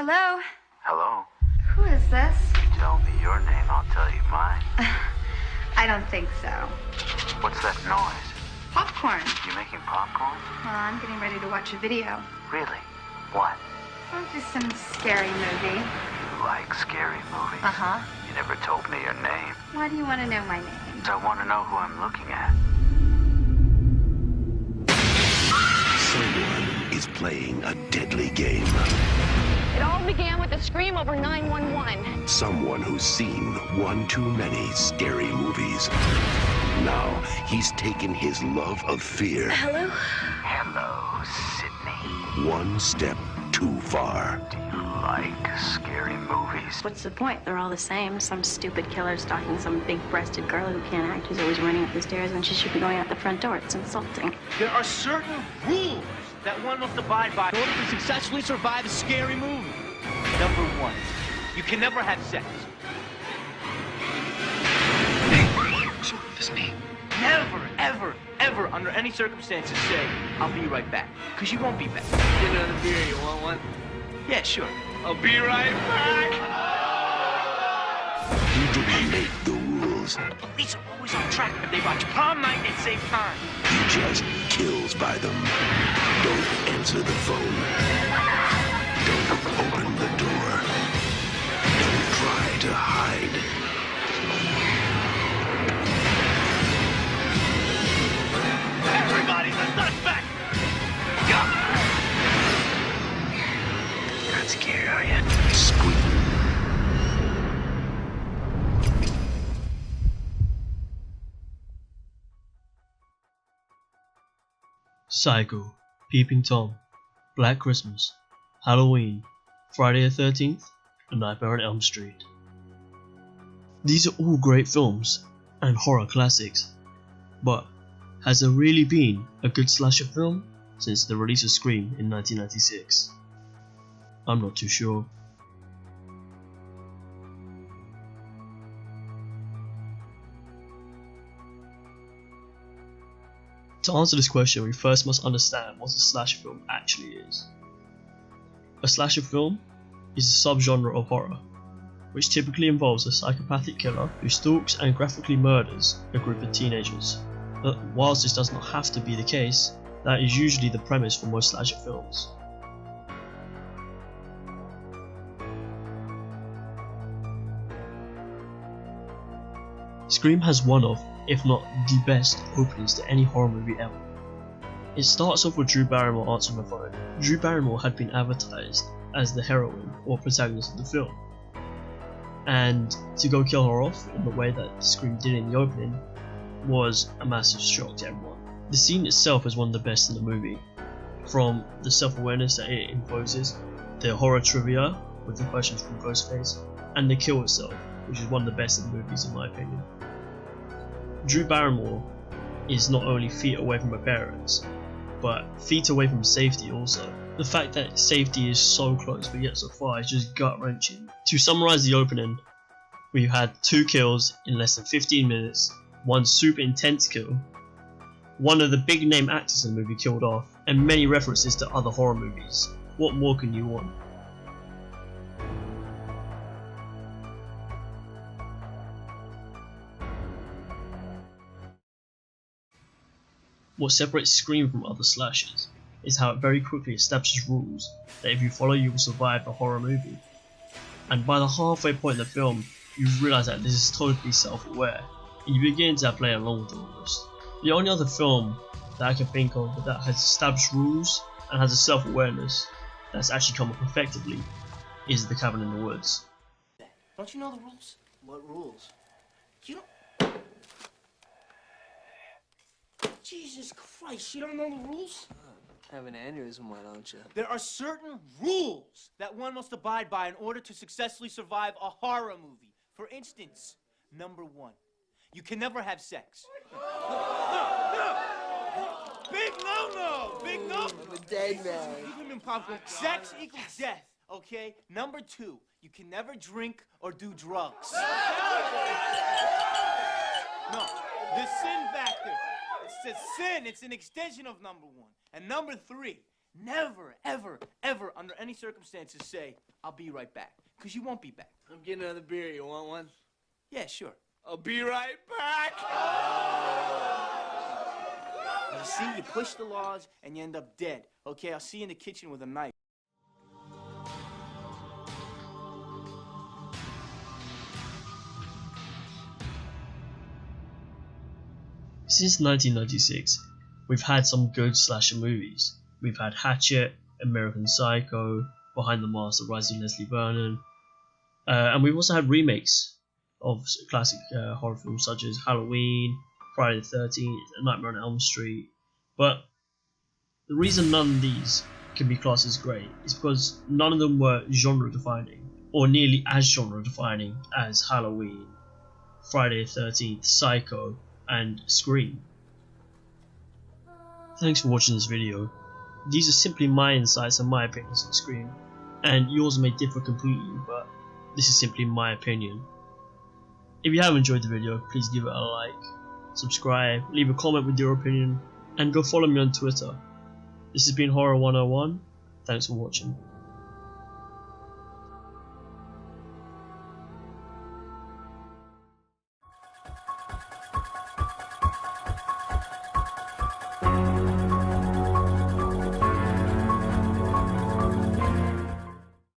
Hello? Hello? Who is this? You tell me your name, I'll tell you mine. I don't think so. What's that noise? Popcorn. You making popcorn? Well, I'm getting ready to watch a video. Really? What? Oh, just some scary movie. You like scary movies? Uh-huh. You never told me your name. Why do you want to know my name? I want to know who I'm looking at. Someone is playing a deadly game. It all began with a scream over 911. Someone who's seen one too many scary movies. Now he's taken his love of fear Hello? Hello, Sydney. one step too far. Do you like scary movies? What's the point? They're all the same. Some stupid killer stalking some big-breasted girl who can't act, who's always running up the stairs when she should be going out the front door. It's insulting. There are certain rules that one must abide by in order to successfully survive a scary movie. Number one, you can never have sex. Never, ever, ever, under any circumstances, say, I'll be right back. Because you won't be back. Get another beer, you want one? Yeah, sure. I'll be right back! He didn't make the rules. The police are always on track if they watch prom night at same time. He just kills by them. Don't answer the phone. Don't open the door. Don't try to hide. Everybody's a suspect! You're not scared, are you? Scream. Psycho, Peeping Tom, Black Christmas, Halloween, Friday the 13th, and Nightmare on Elm Street. These are all great films and horror classics, but has there really been a good slasher film since the release of Scream in 1996? I'm not too sure. To answer this question, we first must understand what a slasher film actually is. A slasher film is a subgenre of horror, which typically involves a psychopathic killer who stalks and graphically murders a group of teenagers. But whilst this does not have to be the case, that is usually the premise for most slasher films. Scream has one of, if not the best, openings to any horror movie ever. It starts off with Drew Barrymore answering the phone. Drew Barrymore had been advertised as the heroine or protagonist of the film, and to go kill her off in the way that Scream did in the opening was a massive shock to everyone. The scene itself is one of the best in the movie, from the self-awareness that it imposes, the horror trivia with the questions from Ghostface, and the kill itself, which is one of the best in the movies in my opinion. Drew Barrymore is not only feet away from her parents, but feet away from safety also. The fact that safety is so close but yet so far is just gut-wrenching. To summarise the opening, we had 2 kills in less than 15 minutes, 1 super intense kill, one of the big name actors in the movie killed off, and many references to other horror movies. What more can you want? What separates Scream from other slashers is how it very quickly establishes rules that if you follow you will survive a horror movie. And by the halfway point in the film, you realise that this is totally self-aware, and you begin to play along with the rules. The only other film that I can think of that has established rules and has a self-awareness that's actually come up effectively is The Cabin in the Woods. Don't you know the rules? What rules? You don't... Jesus Christ, you don't know the rules? Have an aneurysm, why don't you? There are certain rules that one must abide by in order to successfully survive a horror movie. For instance, number 1, you can never have sex. No! Big no-no! Big no! I'm a dead man. Sex equals death, okay? Number 2, you can never drink or do drugs. No, the sin factor. It's a sin. It's an extension of number 1. And number 3, never, ever, ever, under any circumstances, say, I'll be right back. Because you won't be back. I'm getting another beer. You want one? Yeah, sure. I'll be right back. You see, you push the laws and you end up dead. Okay, I'll see you in the kitchen with a knife. Since 1996, we've had some good slasher movies. We've had Hatchet, American Psycho, Behind the Mask, The Rise of Leslie Vernon, and we've also had remakes of classic horror films such as Halloween, Friday the 13th, Nightmare on Elm Street. But the reason none of these can be classed as great is because none of them were genre defining, or nearly as genre defining as Halloween, Friday the 13th, Psycho, and Scream. Thanks for watching this video. These are simply my insights and my opinions on Scream, and yours may differ completely, but this is simply my opinion. If you have enjoyed the video, please give it a like, subscribe, leave a comment with your opinion, and go follow me on Twitter. This has been Horror 101. Thanks for watching.